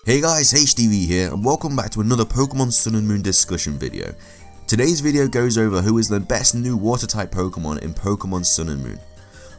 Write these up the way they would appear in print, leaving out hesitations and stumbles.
Hey guys, HTV here, and welcome back to another Pokemon Sun and Moon discussion video. Today's video goes over who is the best new water-type Pokemon in Pokemon Sun and Moon.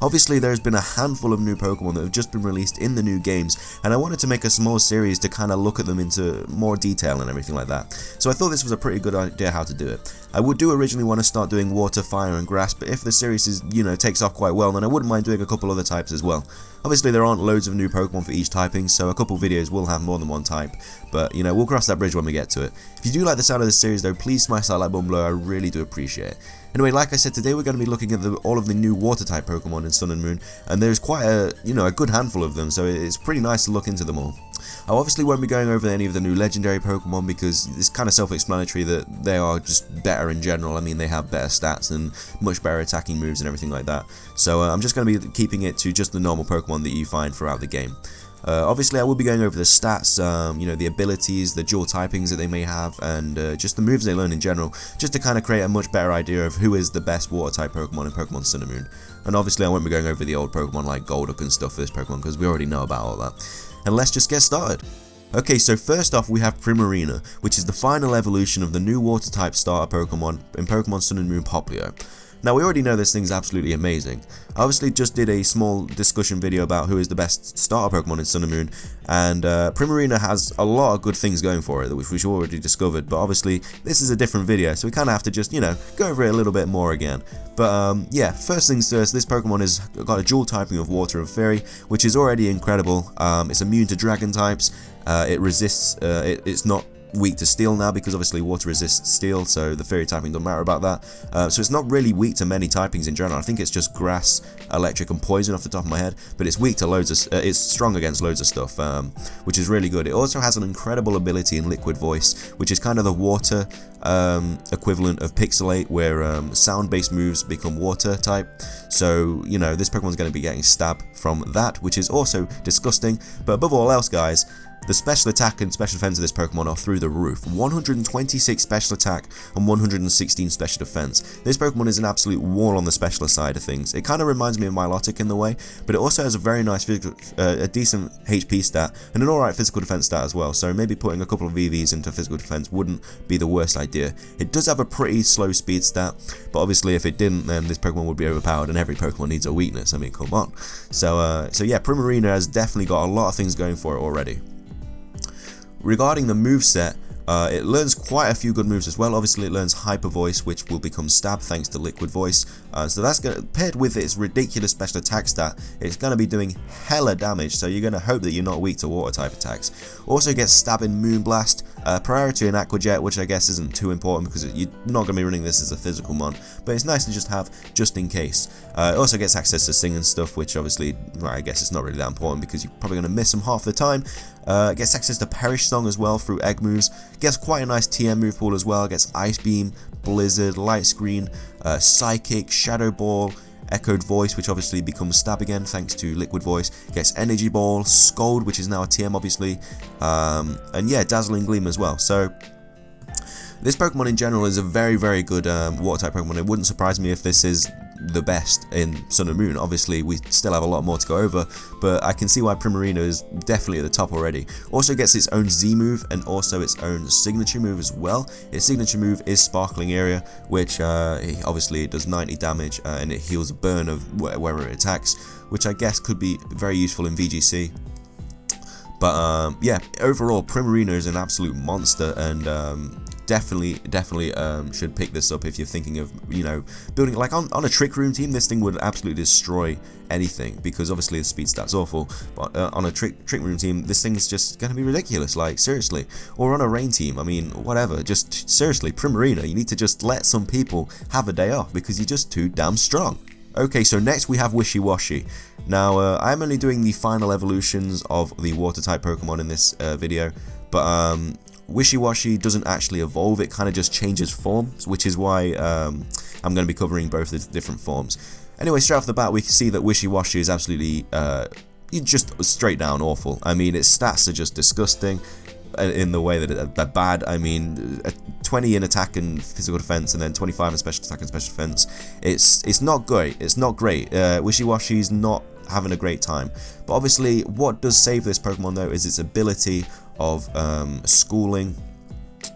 Obviously, there's been a handful of new Pokemon that have just been released in the new games, and I wanted to make a small series to kind of look at them into more detail and everything like that. So I thought this was a pretty good idea how to do it. I would originally want to start doing water, fire, and grass, but if the series is, takes off quite well, then I wouldn't mind doing a couple other types as well. Obviously, there aren't loads of new Pokemon for each typing, so a couple videos will have more than one type, but we'll cross that bridge when we get to it. If you do like the sound of this series though, please smash that like button below, I really do appreciate it. Anyway, like I said, today we're going to be looking at all of the new water type Pokemon in Sun and Moon, and there's quite a good handful of them, so it's pretty nice to look into them all. I obviously won't be going over any of the new legendary Pokemon because it's kind of self-explanatory that they are just better in general. I mean, they have better stats and much better attacking moves and everything like that. So I'm just going to be keeping it to just the normal Pokemon that you find throughout the game. Obviously, I will be going over the stats, the abilities, the dual typings that they may have, and just the moves they learn in general, just to kind of create a much better idea of who is the best water-type Pokemon in Pokemon Sun and Moon. And obviously, I won't be going over the old Pokemon like Golduck and stuff for this Pokemon, because we already know about all that. And let's just get started. Okay, so first off we have Primarina, which is the final evolution of the new water-type starter Pokemon in Pokemon Sun and Moon Popplio. Now, we already know this thing's absolutely amazing. I obviously just did a small discussion video about who is the best starter Pokemon in Sun and Moon, and Primarina has a lot of good things going for it, which we've already discovered, but obviously this is a different video, so we kind of have to just, go over it a little bit more again. But yeah, first things first, this Pokemon has got a dual typing of Water and Fairy, which is already incredible. It's immune to Dragon types, it resists, it's not weak to steel now because obviously water resists steel, so the fairy typing doesn't matter about that. So it's not really weak to many typings in general. I think it's just grass, electric, and poison off the top of my head, but it's weak to loads of it's strong against loads of stuff, which is really good. It also has an incredible ability in Liquid Voice, which is kind of the water equivalent of Pixelate, where sound-based moves become water type. So this Pokemon's going to be getting stab from that, which is also disgusting. But above all else, guys, the special attack and special defense of this Pokemon are through the roof. 126 special attack and 116 special defense. This Pokemon is an absolute wall on the specialist side of things. It kind of reminds me of Milotic in the way, but it also has a very nice physical, a decent HP stat and an alright physical defense stat as well. So maybe putting a couple of VVs into physical defense wouldn't be the worst idea. It does have a pretty slow speed stat, but obviously if it didn't, then this Pokemon would be overpowered, and every Pokemon needs a weakness. I mean, come on. So yeah, Primarina has definitely got a lot of things going for it already. Regarding the moveset, it learns quite a few good moves as well. Obviously, it learns Hyper Voice, which will become Stab thanks to Liquid Voice. So that's paired with its ridiculous special attack stat, it's going to be doing hella damage. So you're going to hope that you're not weak to water type attacks. Also gets Stab in Moonblast, Priority in Aqua Jet, which I guess isn't too important because you're not going to be running this as a physical mon, but it's nice to just have just in case. It also gets access to Sing and stuff, which obviously, well, I guess it's not really that important because you're probably going to miss them half the time. Gets access to Perish Song as well through Egg moves. Gets quite a nice TM move pool as well. Gets Ice Beam, Blizzard, Light Screen, Psychic, Shadow Ball, Echoed Voice, which obviously becomes Stab again thanks to Liquid Voice. Gets Energy Ball, Scold, which is now a TM obviously, and yeah, Dazzling Gleam as well. So this Pokemon in general is a very, very good water type Pokemon. It wouldn't surprise me if this is the best in Sun and Moon. Obviously we still have a lot more to go over, but I can see why Primarina is definitely at the top already. Also gets its own Z move and also its own signature move as well. Its signature move is Sparkling Area, which obviously does 90 damage and it heals a burn of wherever it attacks, which I guess could be very useful in VGC. But yeah, overall Primarina is an absolute monster, and definitely should pick this up if you're thinking of building like on a Trick Room team. This thing would absolutely destroy anything because obviously the speed stat's awful, but on a trick room team this thing's just gonna be ridiculous, like seriously. Or on a rain team, I mean, whatever, just seriously, Primarina, you need to just let some people have a day off because you're just too damn strong. Okay, so next we have Wishywashy. Now I'm only doing the final evolutions of the water type Pokemon in this video, but Wishywashy doesn't actually evolve, it kind of just changes forms, which is why I'm going to be covering both the different forms. Anyway, straight off the bat we can see that Wishywashy is absolutely just straight down awful. I mean, its stats are just disgusting in the way that they're bad. I mean, 20 in attack and physical defense, and then 25 in special attack and special defense. It's not great. It's not great. Wishiwashy's not having a great time. But obviously, what does save this Pokemon though is its ability of schooling,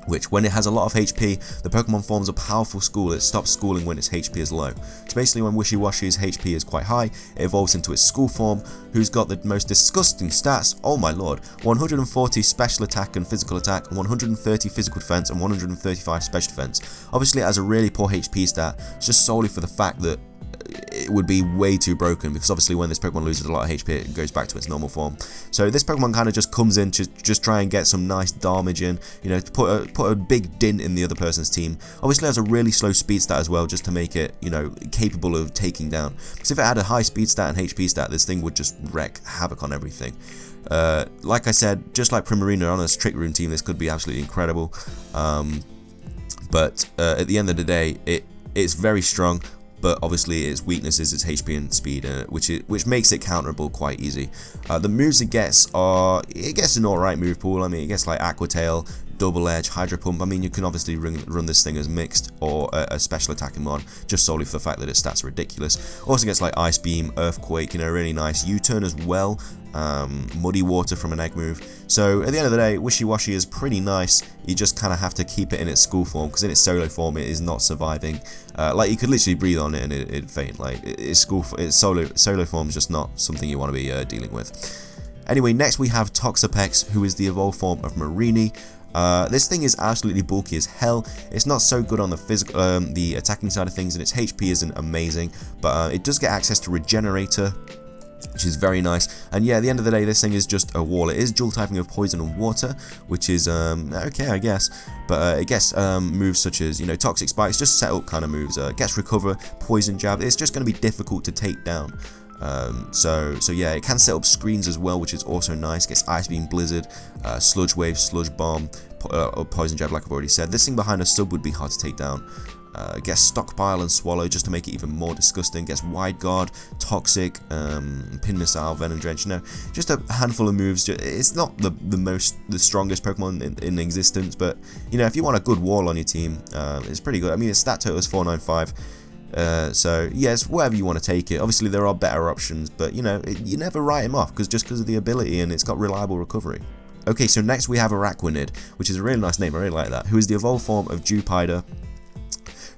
which when it has a lot of HP, the Pokemon forms a powerful school. It stops schooling when its HP is low. So basically when Wishiwashi's HP is quite high, it evolves into its school form, who's got the most disgusting stats, oh my lord, 140 special attack and physical attack, 130 physical defense, and 135 special defense. Obviously it has a really poor HP stat, just solely for the fact that it would be way too broken, because obviously when this Pokemon loses a lot of HP, it goes back to its normal form. So this Pokemon kind of just comes in to just try and get some nice damage in, you know, to put a big dint in the other person's team. Obviously it has a really slow speed stat as well, just to make it, you know, capable of taking down. Because if it had a high speed stat and HP stat, this thing would just wreak havoc on everything. Like I said, just like Primarina on a Trick Room team, this could be absolutely incredible. But at the end of the day, it's very strong. But obviously its weakness is its HP and speed, which makes it counterable quite easy. The moves it gets an alright move pool. I mean, it gets like Aqua Tail, Double Edge, Hydro Pump. I mean, you can obviously run this thing as mixed or a special attacking mod, just solely for the fact that its stats are ridiculous. Also gets like Ice Beam, Earthquake, you know, really nice. U-Turn as well. Muddy Water from an egg move. So at the end of the day, Wishiwashi is pretty nice. You just kind of have to keep it in its school form, because in its solo form it is not surviving. Like you could literally breathe on it and it'd faint. Like its solo form is just not something you want to be dealing with. Anyway, next we have Toxapex, who is the evolved form of Mareanie. This thing is absolutely bulky as hell. It's not so good on the physical, the attacking side of things, and its HP isn't amazing. But it does get access to Regenerator, which is very nice. And yeah, at the end of the day, this thing is just a wall. It is dual typing of poison and water, which is okay, I guess. But it gets moves such as, you know, Toxic Spikes, just set up kind of moves. Gets Recover, Poison Jab. It's just going to be difficult to take down. So yeah, it can set up screens as well, which is also nice. Gets Ice Beam, Blizzard, Sludge Wave, Sludge Bomb, or Poison Jab, like I've already said. This thing behind a sub would be hard to take down. Gets Stockpile and Swallow, just to make it even more disgusting. Gets Wide Guard, Toxic, Pin Missile, Venom Drench. You know, just a handful of moves. It's not the strongest Pokemon in existence, but you know, if you want a good wall on your team, it's pretty good. I mean, its stat total is 495. So yes, whatever you want to take it. Obviously there are better options, but you know, you never write him off just because of the ability, and it's got reliable recovery. Okay, so next we have Araquanid, which is a really nice name. I really like that. Who is the evolved form of Dewpider,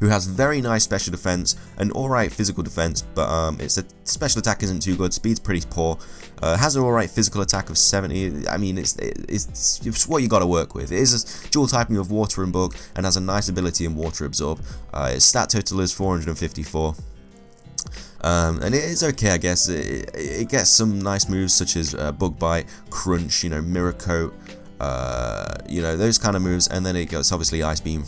who has very nice special defense and alright physical defense, but its special attack isn't too good. Speed's pretty poor. Has an alright physical attack of 70. I mean, it's what you got to work with. It is a dual typing of Water and Bug, and has a nice ability in Water Absorb. Its stat total is 454. And it is okay, I guess. It gets some nice moves such as Bug Bite, Crunch, you know, Mirror Coat, you know, those kind of moves, and then it gets obviously Ice Beam,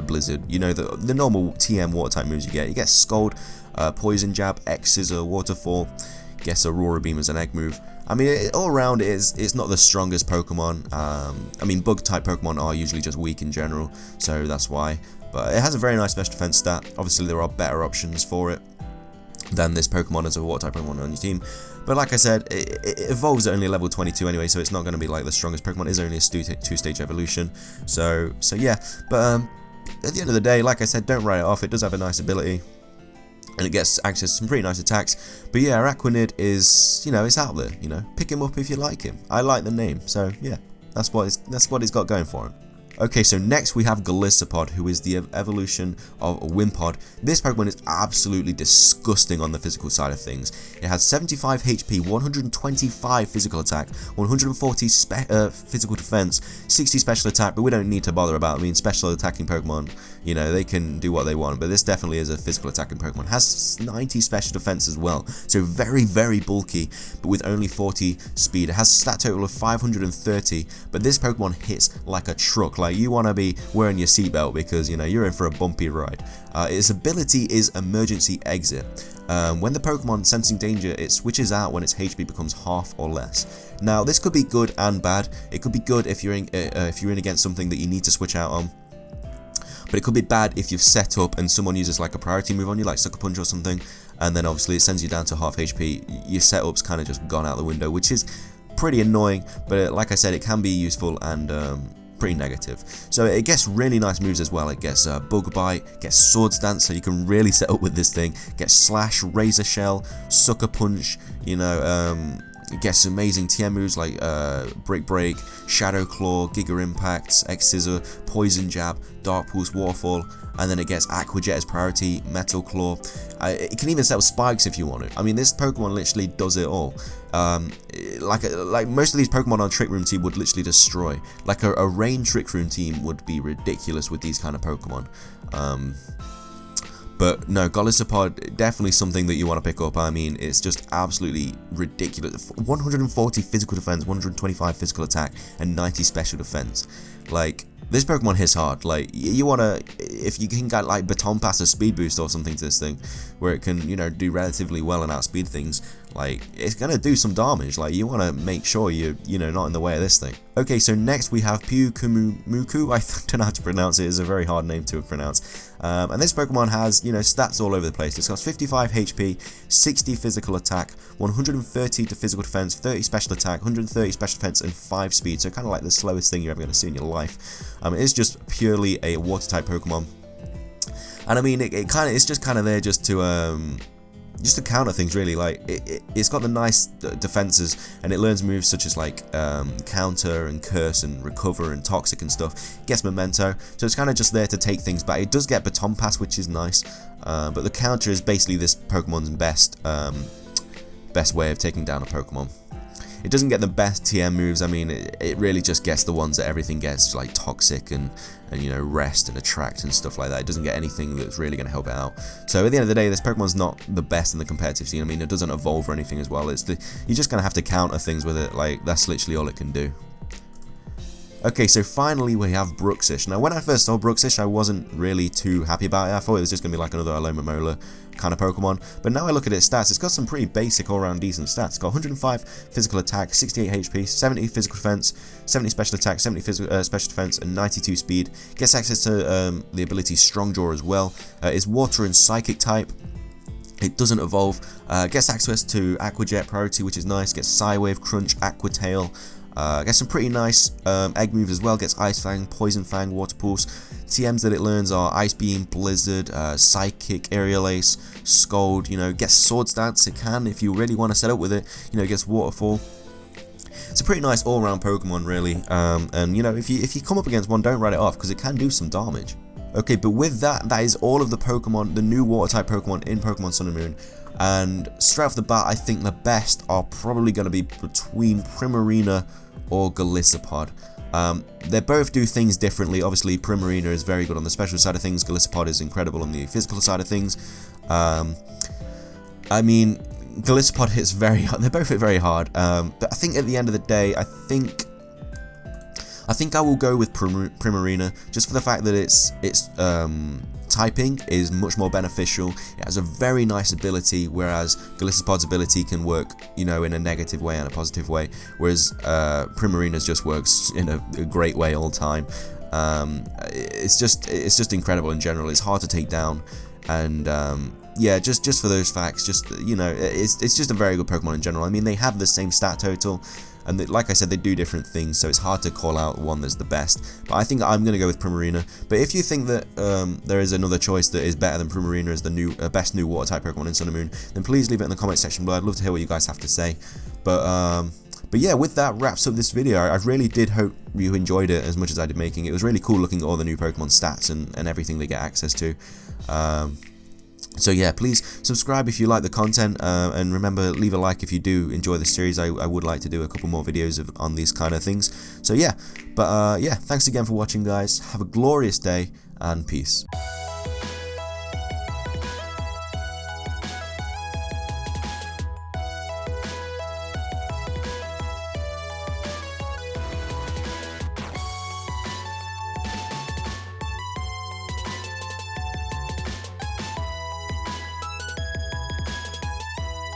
Blizzard, you know, the normal TM water type moves you get. You get Scald, Poison Jab, X Scissor, Waterfall, gets Aurora Beam as an egg move. I mean, all around it's not the strongest Pokemon. I mean, bug type Pokemon are usually just weak in general, so that's why. But it has a very nice special defense stat. Obviously there are better options for it than this Pokemon as a water type Pokemon on your team. But like I said, it evolves at only level 22 anyway, so it's not going to be like the strongest Pokemon. It is only a two-stage evolution. So yeah. But at the end of the day, like I said, don't write it off. It does have a nice ability, and it gets access to some pretty nice attacks. But yeah, Araquanid is, you know, it's out there. You know, pick him up if you like him. I like the name, so yeah, that's what it's got going for him. Okay, so next we have Galicipod, who is the evolution of Wimpod. This Pokemon is absolutely disgusting on the physical side of things. It has 75 HP, 125 physical attack, 140 physical defense, 60 special attack, but we don't need to bother about. I mean, special attacking Pokemon, you know, they can do what they want, but this definitely is a physical attacking Pokemon. It has 90 special defense as well, so very, very bulky, but with only 40 speed. It has a stat total of 530, but this Pokemon hits like a truck. Like, you want to be wearing your seatbelt, because you know you're in for a bumpy ride. Its ability is Emergency Exit. When the Pokemon sensing danger, it switches out when its HP becomes half or less. Now this could be good and bad. It could be good if you're in against something that you need to switch out on, but it could be bad if you've set up and someone uses like a priority move on you, like Sucker Punch or something, and then obviously it sends you down to half HP. Your setup's kind of just gone out the window, which is pretty annoying. But like I said, it can be useful and pretty negative. So it gets really nice moves as well. It gets Bug Bite, gets Swords Dance, so you can really set up with this thing. Gets Slash, Razor Shell, Sucker Punch, you know, it gets amazing TM moves like Brick Break, Shadow Claw, Giga Impacts, X Scissor, Poison Jab, Dark Pulse, Waterfall, and then it gets Aqua Jet as priority, Metal Claw. It can even set up spikes if you want it. I mean, this Pokemon literally does it all. Like most of these Pokemon on Trick Room Team would literally destroy. Like a Rain Trick Room Team would be ridiculous with these kind of Pokemon. But no, Galicipod, definitely something that you want to pick up. I mean, it's just absolutely ridiculous. 140 physical defense, 125 physical attack, and 90 special defense. Like, this Pokemon hits hard. Like, you want to, if you can get like Baton Pass a speed boost or something to this thing, where it can, you know, do relatively well and outspeed things, like, it's going to do some damage. Like, you want to make sure you're, you know, not in the way of this thing. Okay, so next we have Pyukumuku. I don't know how to pronounce it. It's a very hard name to pronounce. And this Pokemon has, you know, stats all over the place. It's got 55 HP, 60 physical attack, 130 to physical defense, 30 special attack, 130 special defense, and 5 speed. So kind of like the slowest thing you're ever going to see in your life. It is just purely a water type Pokemon. And I mean, it's just kind of there just to counter things, really. Like, it's got the nice defenses, and it learns moves such as like counter and curse and recover and toxic and stuff. It gets memento, so it's kind of just there to take things back. It does get Baton Pass, which is nice, but the counter is basically this Pokemon's best way of taking down a Pokemon. It doesn't get the best TM moves. I mean, it really just gets the ones that everything gets, like Toxic and you know, Rest and Attract and stuff like that. It doesn't get anything that's really going to help it out. So at the end of the day, this Pokemon's not the best in the competitive scene. I mean, it doesn't evolve or anything as well. You're just going to have to counter things with it. Like, that's literally all it can do. Okay, so finally we have Bruxish. Now, when I first saw Bruxish, I wasn't really too happy about it. I thought it was just going to be like another Alomomola kind of Pokemon. But now I look at its stats, it's got some pretty basic all-around decent stats. It's got 105 physical attack, 68 HP, 70 physical defense, 70 special attack, 70 special defense, and 92 speed. Gets access to the ability Strong Jaw as well. It's Water and Psychic type. It doesn't evolve. Gets access to Aqua Jet priority, which is nice. Gets Psywave, Crunch, Aqua Tail. Gets some pretty nice egg moves as well. Gets Ice Fang, Poison Fang, Water Pulse. TMs that it learns are Ice Beam, Blizzard, Psychic, Aerial Ace, Scold. You know, gets Sword Stance. It can, if you really want to set up with it. You know, it gets Waterfall. It's a pretty nice all-round Pokemon, really. And you know, if you come up against one, don't write it off, because it can do some damage. Okay, but with that is all of the Pokemon, the new Water-type Pokemon in Pokemon Sun and Moon. And straight off the bat, I think the best are probably going to be between Primarina or Galicipod. They both do things differently. Obviously, Primarina is very good on the special side of things. Galicipod is incredible on the physical side of things. I mean, Galicipod hits very hard. They both hit very hard. But I think at the end of the day, I think I will go with Primarina, just for the fact that its typing is much more beneficial. It has a very nice ability, whereas Galicipod's ability can work, you know, in a negative way and a positive way, whereas Primarina's just works in a great way all the time. It's just incredible in general. It's hard to take down, and yeah, just for those facts, just, you know, it's just a very good Pokemon in general. I mean, they have the same stat total, and they, like I said, they do different things, so it's hard to call out one that's the best. But I think I'm going to go with Primarina. But if you think that there is another choice that is better than Primarina as the best new Water-type Pokemon in Sun and Moon, then please leave it in the comment section below. I'd love to hear what you guys have to say. But yeah, with that wraps up this video. I really did hope you enjoyed it as much as I did making it. It was really cool looking at all the new Pokemon stats and everything they get access to. So yeah, please subscribe if you like the content, and remember, leave a like if you do enjoy the series. I would like to do a couple more videos on these kind of things. So yeah, but yeah, thanks again for watching, guys. Have a glorious day, and peace.